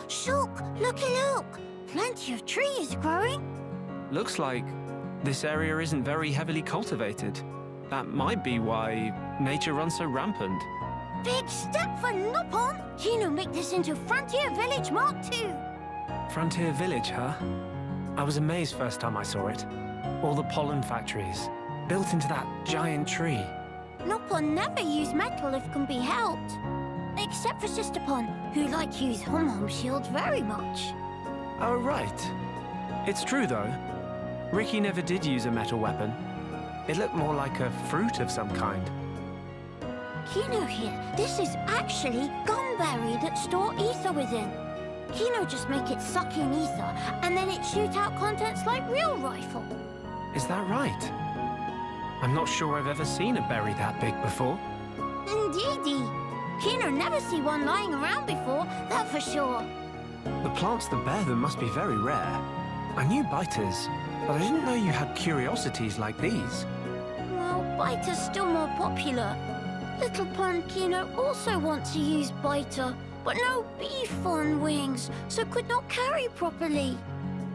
Shulk, looky look! Plenty of trees growing. Looks like this area isn't very heavily cultivated. That might be why nature runs so rampant. Big step for Nopon! Kino make this into Frontier Village Mark II. Frontier Village, huh? I was amazed first time I saw it. All the pollen factories, built into that giant tree. Nopon never use metal if can be helped. Except for Sisterpon, who like to use hum-hum shields very much. Oh, right. It's true, though. Ricky never did use a metal weapon. It looked more like a fruit of some kind. Kino here, this is actually gumberry that store ether within. Kino just make it suck in ether, and then it shoot out contents like real rifle. Is that right? I'm not sure I've ever seen a berry that big before. Indeedy. Kino never see one lying around before, that for sure. The plants that bear them must be very rare. I knew biters, but I didn't know you had curiosities like these. Well, biter's still more popular. Little Pond Kino also wants to use biter, but no beef on wings, so could not carry properly.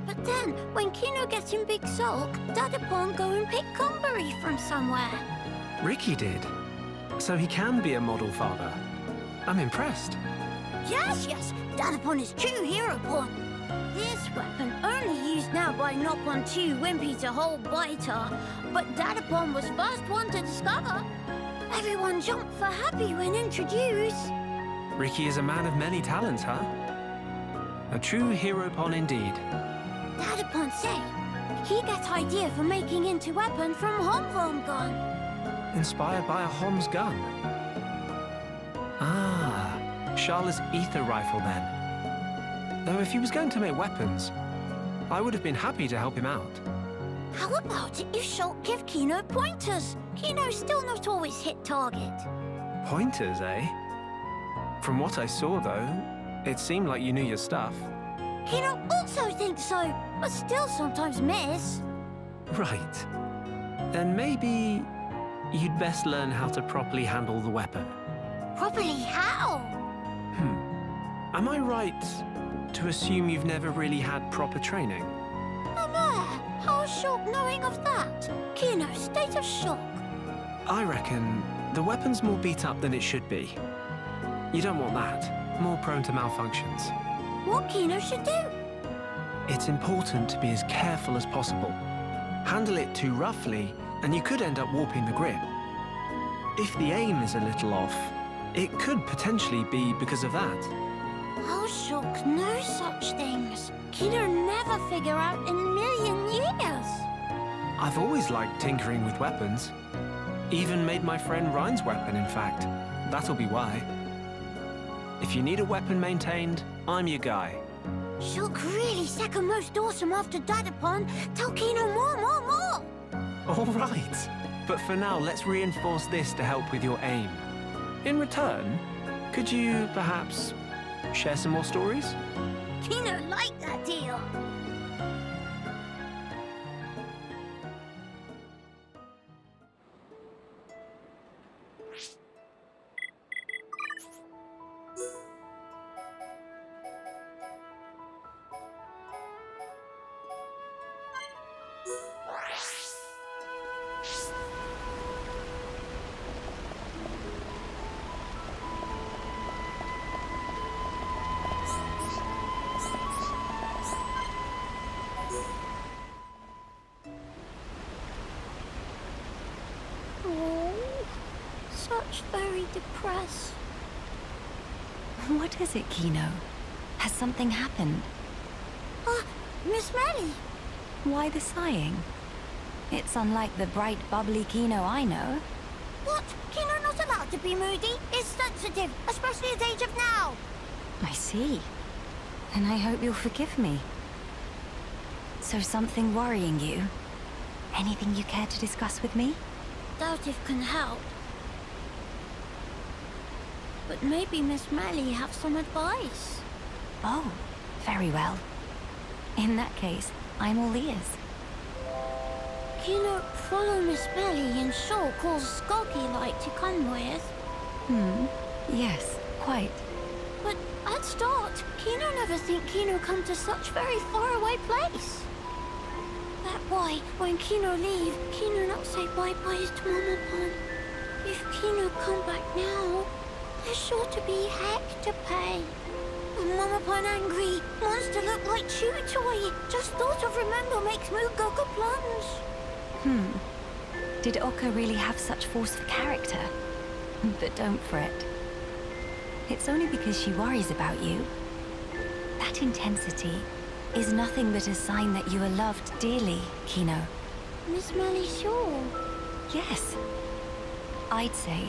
But then, when Kino gets in big sulk, Dadapon go and pick gumberry from somewhere. Ricky did. So he can be a model father. I'm impressed. Yes, Dadapon is true hero pon. This weapon only used now by Nopon 2 Wimpy to hold biter, but Dadapon was first one to discover. Everyone jumped for happy when introduced. Ricky is a man of many talents, huh? A true hero pon indeed. Dadapon say he gets idea for making into weapon from Hom gun. Inspired by a Hom's gun. Ah, Charla's ether rifle then. Though if he was going to make weapons, I would have been happy to help him out. How about if Shulk give Kino pointers? Kino's still not always hit target. Pointers, eh? From what I saw, though, it seemed like you knew your stuff. Kino also thinks so, but still sometimes miss. Right. Then maybe you'd best learn how to properly handle the weapon. Properly how? Am I right to assume you've never really had proper training? How's Shulk knowing of that? Kino's state of shock. I reckon the weapon's more beat up than it should be. You don't want that. More prone to malfunctions. What Kino should do? It's important to be as careful as possible. Handle it too roughly, and you could end up warping the grip. If the aim is a little off, it could potentially be because of that. How Shulk knows such things? Kino never figure out in a million years. I've always liked tinkering with weapons. Even made my friend Ryan's weapon, in fact. That'll be why. If you need a weapon maintained, I'm your guy. Shulk really second most awesome after Dadapon. Tell Kino more. All right. But for now, let's reinforce this to help with your aim. In return, could you perhaps share some more stories? Kino liked that deal. Such very depressed. What is it, Kino? Has something happened? Miss Melia. Why the sighing? It's unlike the bright, bubbly Kino I know. What? Kino not allowed to be moody? It's sensitive, especially at age of now. I see. Then I hope you'll forgive me. So something worrying you? Anything you care to discuss with me? Doubt if can help. But maybe Miss Melia have some advice. Oh, very well. In that case, I'm all ears. Kino follow Miss Melia and Shulk calls Skulky like to come with. Yes, quite. But at start, Kino never think Kino come to such very far away place. That why, when Kino leave, Kino not say bye-byes to Mama Pon. If Kino come back now, there's sure to be heck to pay. And Mama Pon angry, monster look like chewy toy. Just thought of remember makes me go plunge. Did Oka really have such force of character? But don't fret. It's only because she worries about you. That intensity is nothing but a sign that you are loved dearly, Kino. Miss Melly sure? Yes. I'd say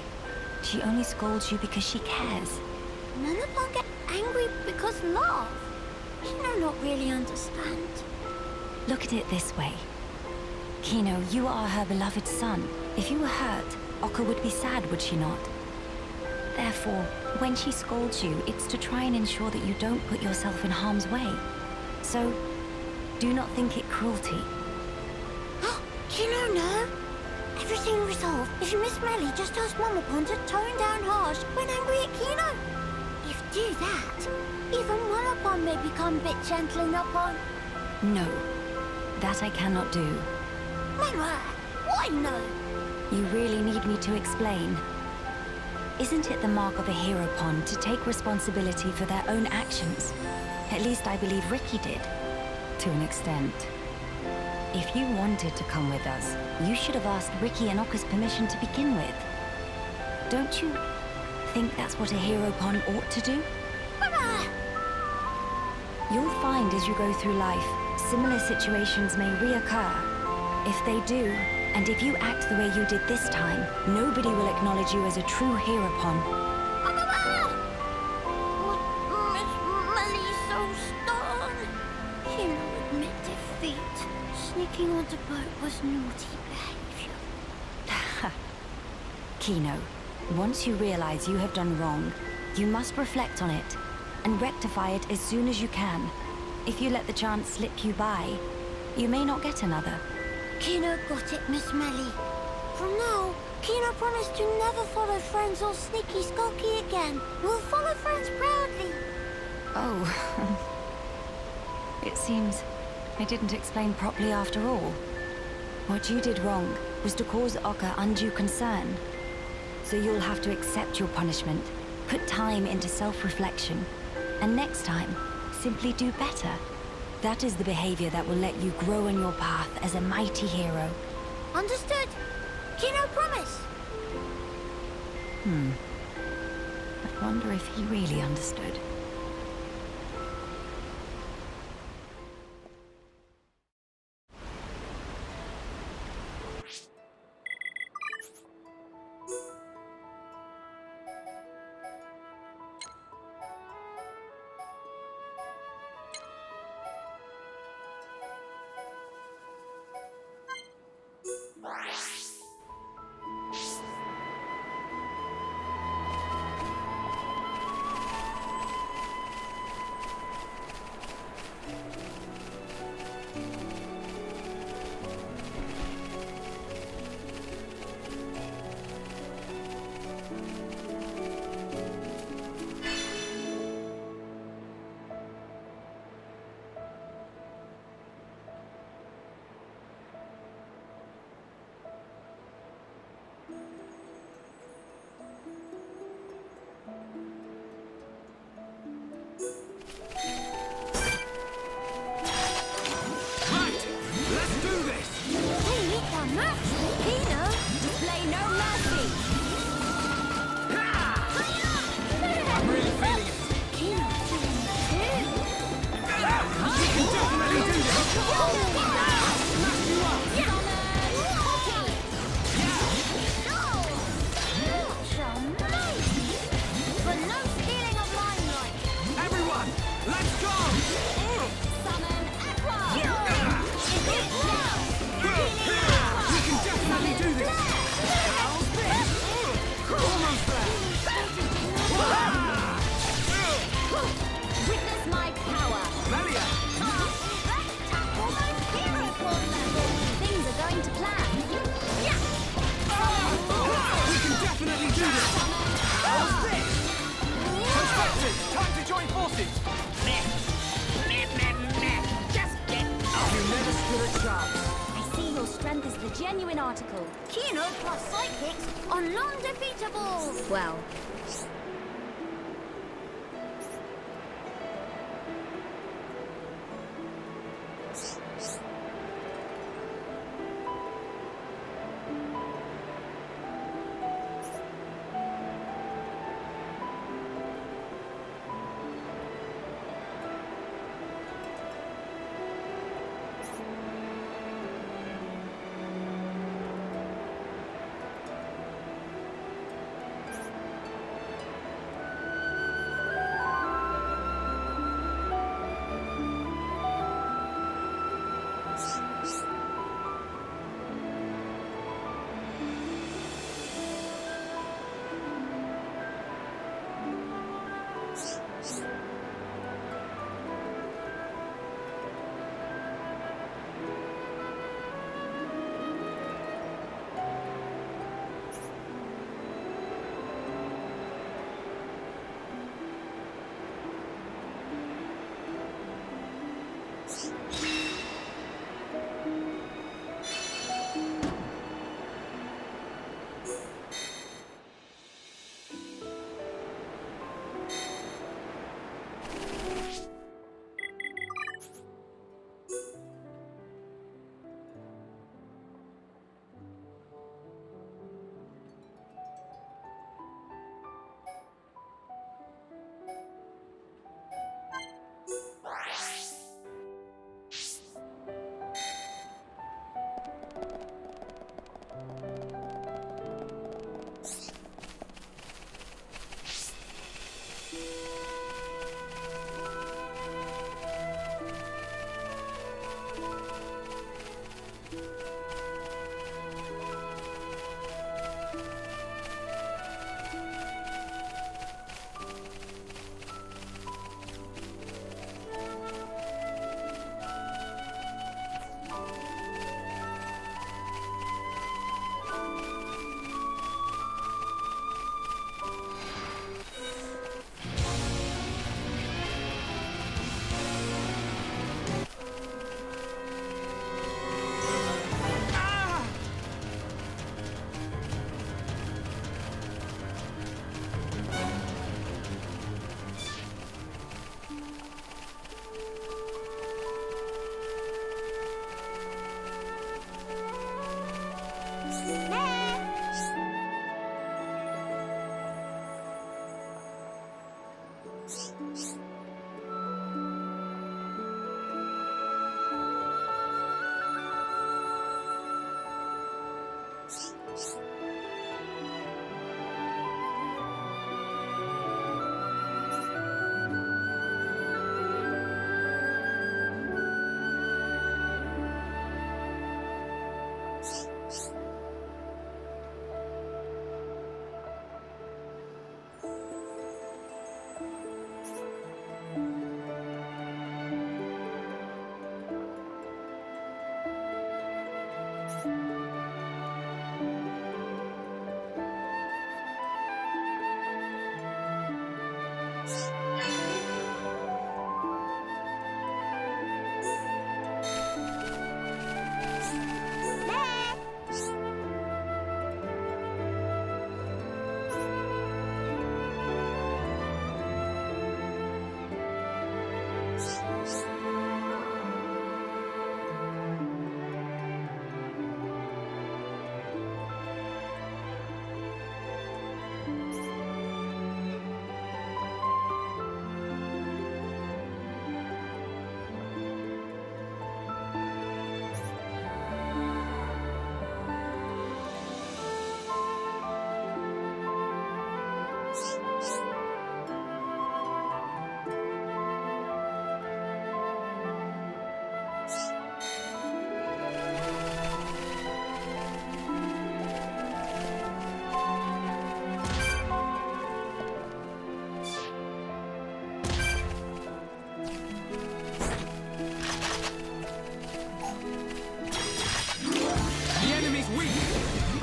she only scolds you because she cares. Mama Pon get angry because love. Kino not really understand. Look at it this way. Kino, you are her beloved son. If you were hurt, Oka would be sad, would she not? Therefore, when she scolds you, it's to try and ensure that you don't put yourself in harm's way. So, do not think it cruelty. Kino, no. Everything resolved if Miss Melly just tells Mama Pon to tone down harsh when angry at Kino. If do that, even Mama Pon may become a bit gentle upon. No, that I cannot do. Mama, why no? You really need me to explain. Isn't it the mark of a hero pon to take responsibility for their own actions? At least I believe Ricky did, to an extent. If you wanted to come with us, you should have asked Ricky and Oka's permission to begin with. Don't you think that's what a hero pon ought to do? Mama! You'll find as you go through life, similar situations may reoccur. If they do, and if you act the way you did this time, nobody will acknowledge you as a true hero pon. Miss Melly's so stern. Kino admit defeat. Sneaking on the boat was naughty behavior. Kino, once you realize you have done wrong, you must reflect on it and rectify it as soon as you can. If you let the chance slip you by, you may not get another. Kino got it, Miss Melly. From now, Kino promised to never follow friends or sneaky skulky again. We'll follow friends proudly. Oh. It seems I didn't explain properly after all. What you did wrong was to cause Oka undue concern. So you'll have to accept your punishment, put time into self-reflection, and next time, simply do better. That is the behavior that will let you grow on your path as a mighty hero. Understood. Kino promise. I wonder if he really understood. Just get off! You never stood a chance. I see your strength is the genuine article. Kino plus psychics are non-defeatable. Well,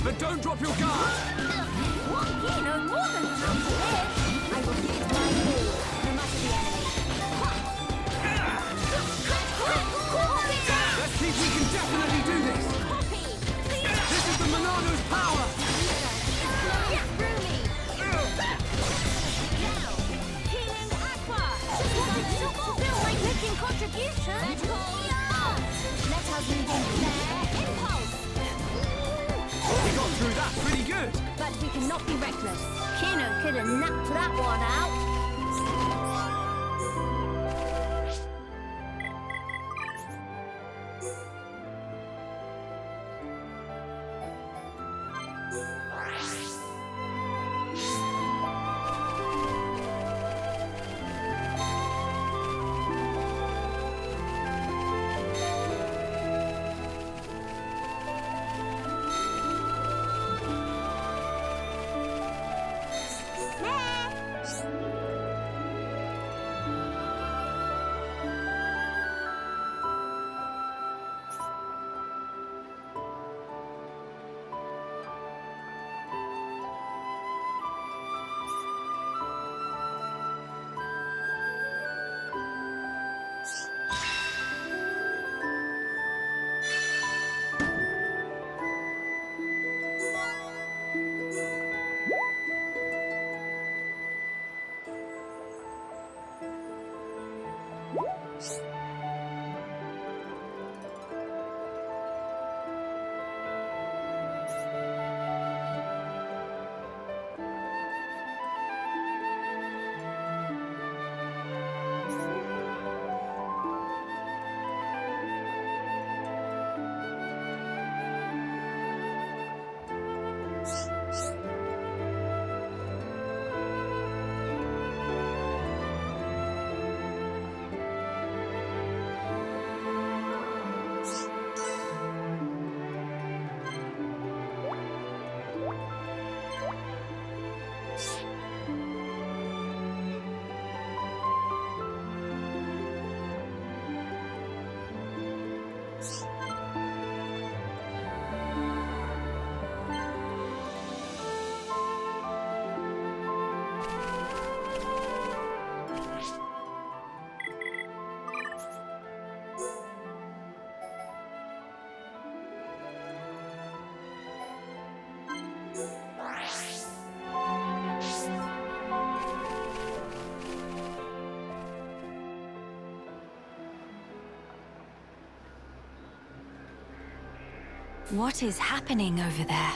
But don't drop your guard! What? You know more than enough for this. I will use my all, no matter the enemy. good. But we cannot be reckless. Kino could have napped that one out. What is happening over there?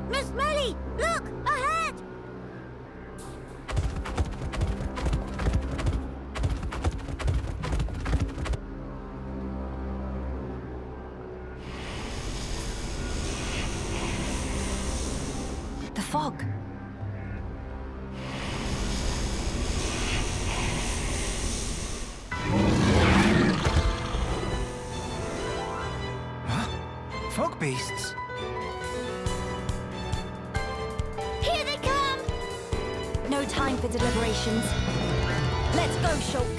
Miss Melly, look! Ahead! The fog. Huh? Fog beasts? Here they come! No time for deliberations. Let's go, Shulk.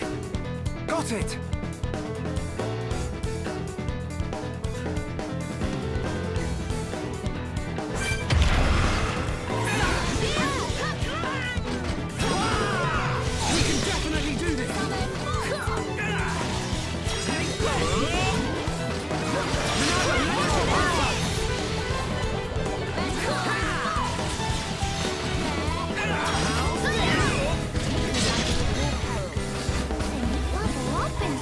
Got it! We can definitely do this. Level up in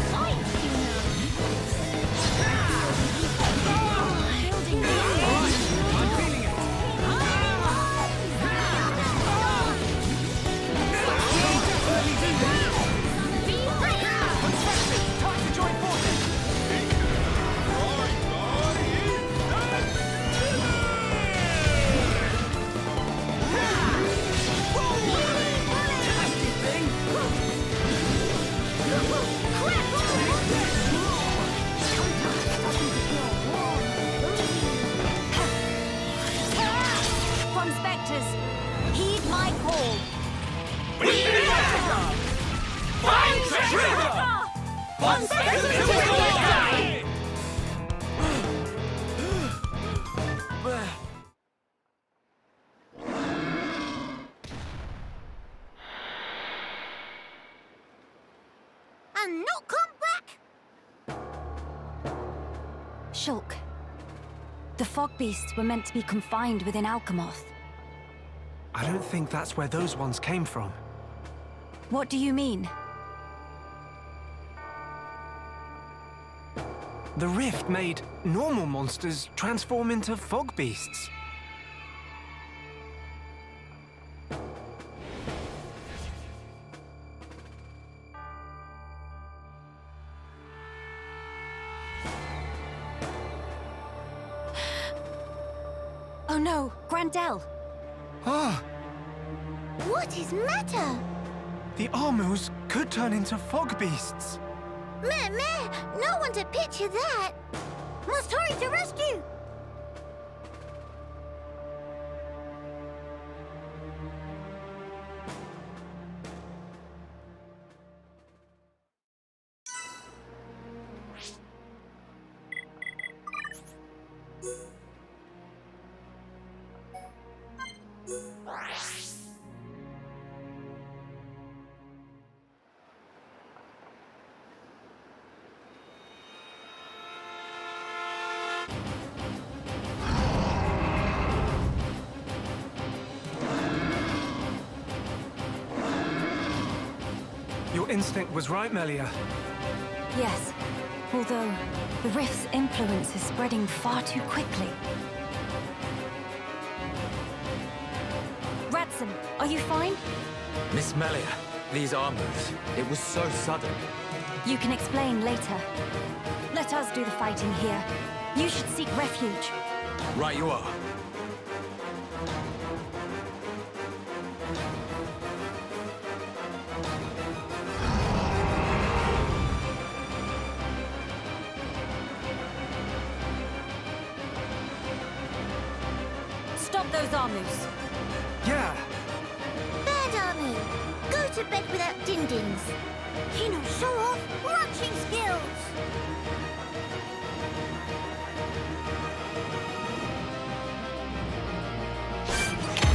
Shulk. The fog beasts were meant to be confined within Alchemoth. I don't think that's where those ones came from. What do you mean? The rift made normal monsters transform into fog beasts. Oh no, Grandel! Ah! What is matter? The Armus could turn into fog beasts. Meh, no one to picture that. Must hurry to rescue. Your instinct was right, Melia. Yes, although the rift's influence is spreading far too quickly. Ratson, are you fine? Miss Melia, these armors, it was so sudden. You can explain later. Let us do the fighting here. You should seek refuge. Right you are. Stop those Armus. Yeah. Bad army. Go to bed without din-dins. Kino, show off marching skills.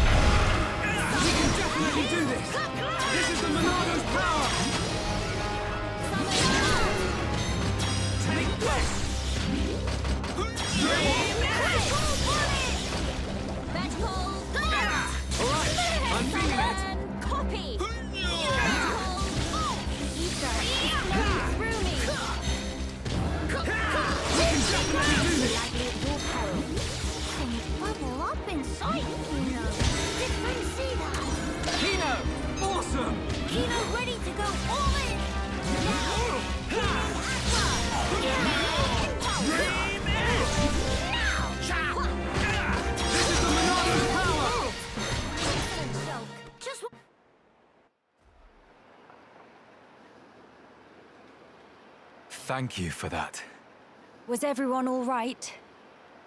We can definitely do this! This is the Monado's power! Take this! Alright, I'm feeling it! Copy! We can definitely do this! Things bubble up inside Kino. Did friends see that? Kino! Awesome! Kino ready to go all in. Now, This is the Monado's power! excellent, Shulk. Just Thank you for that. Was everyone all right?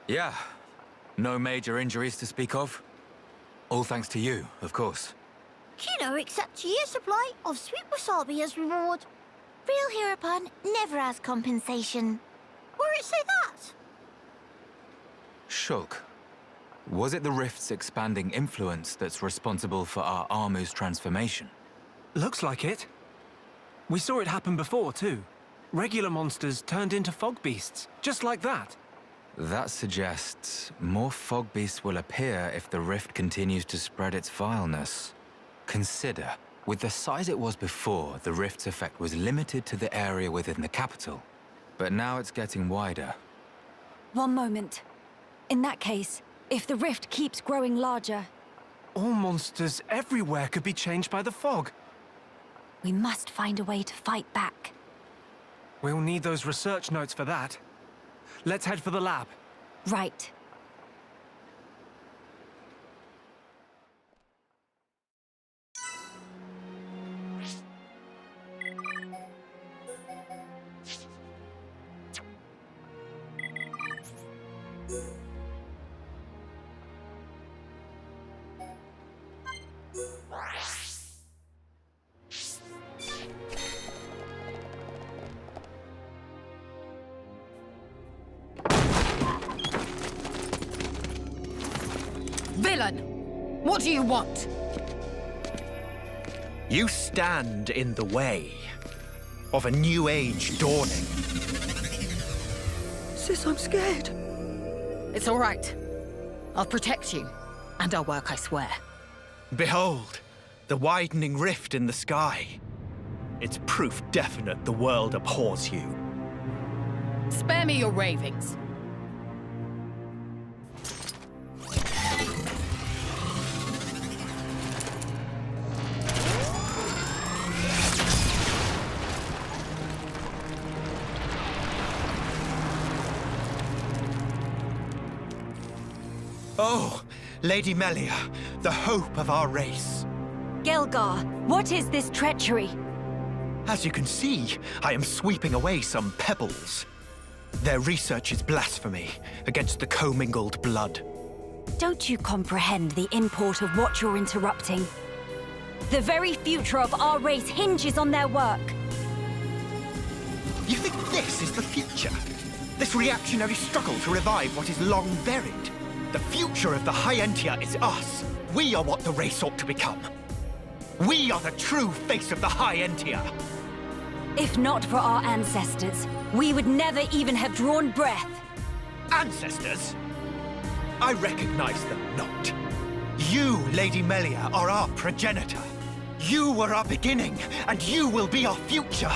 Yeah, no major injuries to speak of. All thanks to you, of course. Kino accepts a year's supply of sweet wasabi as reward. Real Heropon never has compensation. Where it say that? Shulk, was it the rift's expanding influence that's responsible for our Armu's transformation? Looks like it. We saw it happen before, too. Regular monsters turned into fog beasts, just like that. That suggests more fog beasts will appear if the rift continues to spread its vileness. Consider, with the size it was before, the rift's effect was limited to the area within the capital. But now it's getting wider. One moment. In that case, if the rift keeps growing larger, All monsters everywhere could be changed by the fog. we must find a way to fight back. We'll need those research notes for that. Let's head for the lab. Right. Villain! What do you want? You stand in the way of a new age dawning. Sis, I'm scared. It's all right. I'll protect you. And our work, I swear. Behold, the widening rift in the sky. It's proof definite the world abhors you. Spare me your ravings. Oh, Lady Melia, the hope of our race. Gael'gar, what is this treachery? As you can see, I am sweeping away some pebbles. Their research is blasphemy against the commingled blood. Don't you comprehend the import of what you're interrupting? The very future of our race hinges on their work. You think this is the future? This reactionary struggle to revive what is long buried? The future of the High-Entia is us. We are what the race ought to become. We are the true face of the High-Entia. If not for our ancestors, we would never even have drawn breath. Ancestors? I recognize them not. You, Lady Melia, are our progenitor. You were our beginning, and you will be our future.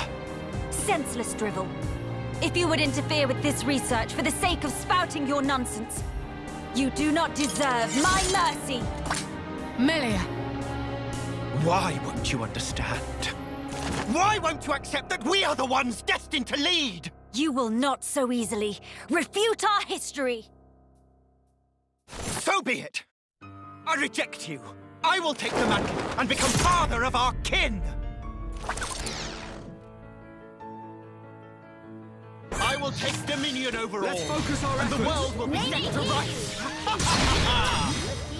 Senseless drivel. If you would interfere with this research for the sake of spouting your nonsense, you do not deserve my mercy! Melia! Why won't you understand? Why won't you accept that we are the ones destined to lead? You will not so easily refute our history! So be it! I reject you! I will take the mantle and become father of our kin! I will take dominion over all. Let's focus our efforts. And the world will be set to rights.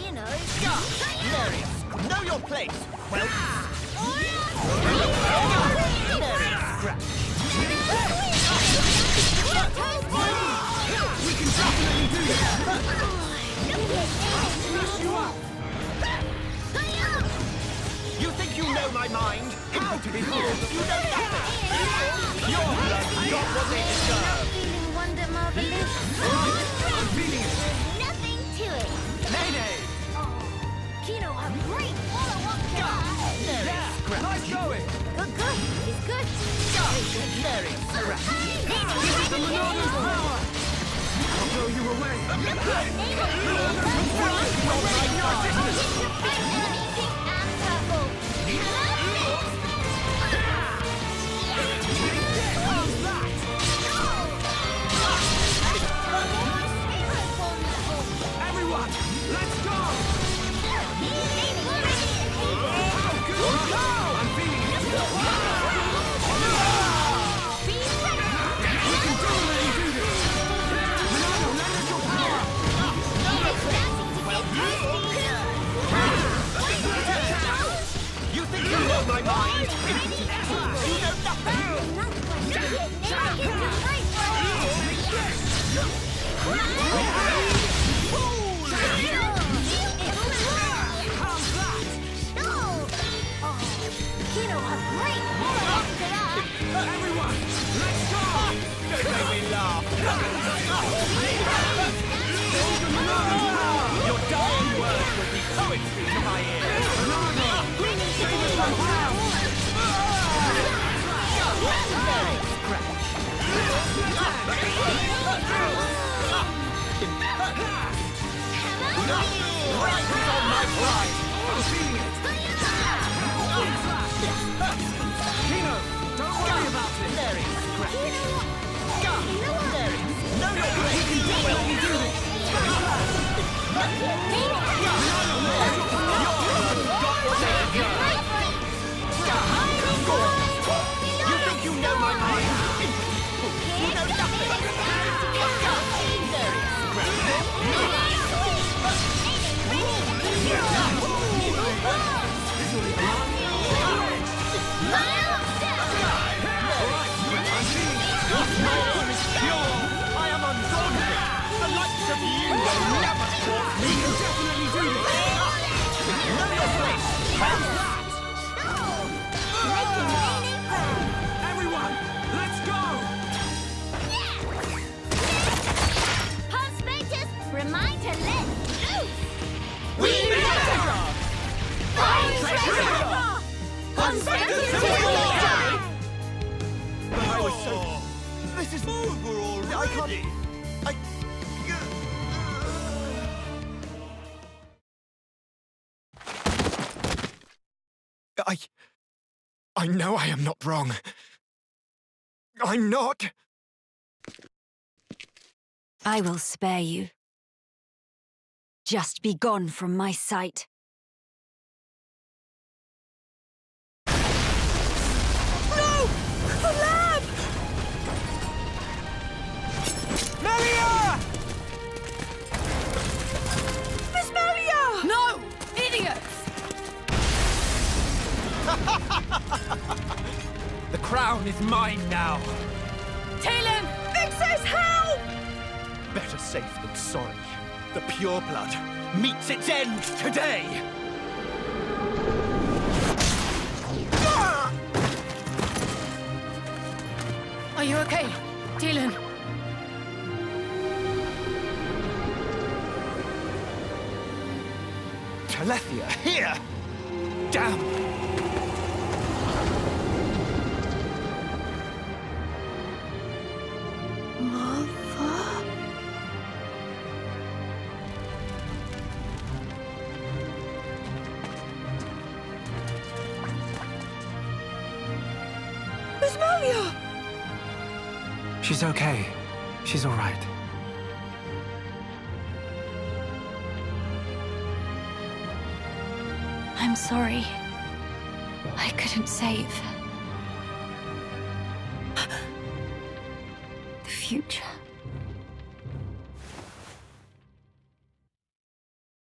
You know. Hilarious. Know your place. Well. We can definitely do this. You think you know my mind? How to behold? You know nothing. Your blood got what they deserve. Feeling wonder marvelous. I'm feeling it. Nothing to it. Nay. Kino, I'm great. All I want to Nice going. Good. It's good. Larry, The Monano's power. I'll blow you away. Everyone, let's go! I'm feeling it. We can totally do this. Monano, lend us your power. You think you know my mind? You know nothing. Everyone, let's go! Don't make me laugh. Your dying words will be poetry to my ears. Right on my pride. I'm feeling it. Kino, don't worry about it. Larry, Larry, no, we can definitely do this. You think you know my mind? You know nothing. Larry, can't... I know I am not wrong. I'm not. I will spare you. Just be gone from my sight. No! The lab! Melia! Miss Melia! No! Idiots! The crown is mine now. Talon! Vic says help! Better safe than sorry. The pure blood meets its end today! Are you okay, Talon? Telethia, here! Damn! Miss Melia! She's okay. She's all right. I'm sorry. I couldn't save the future.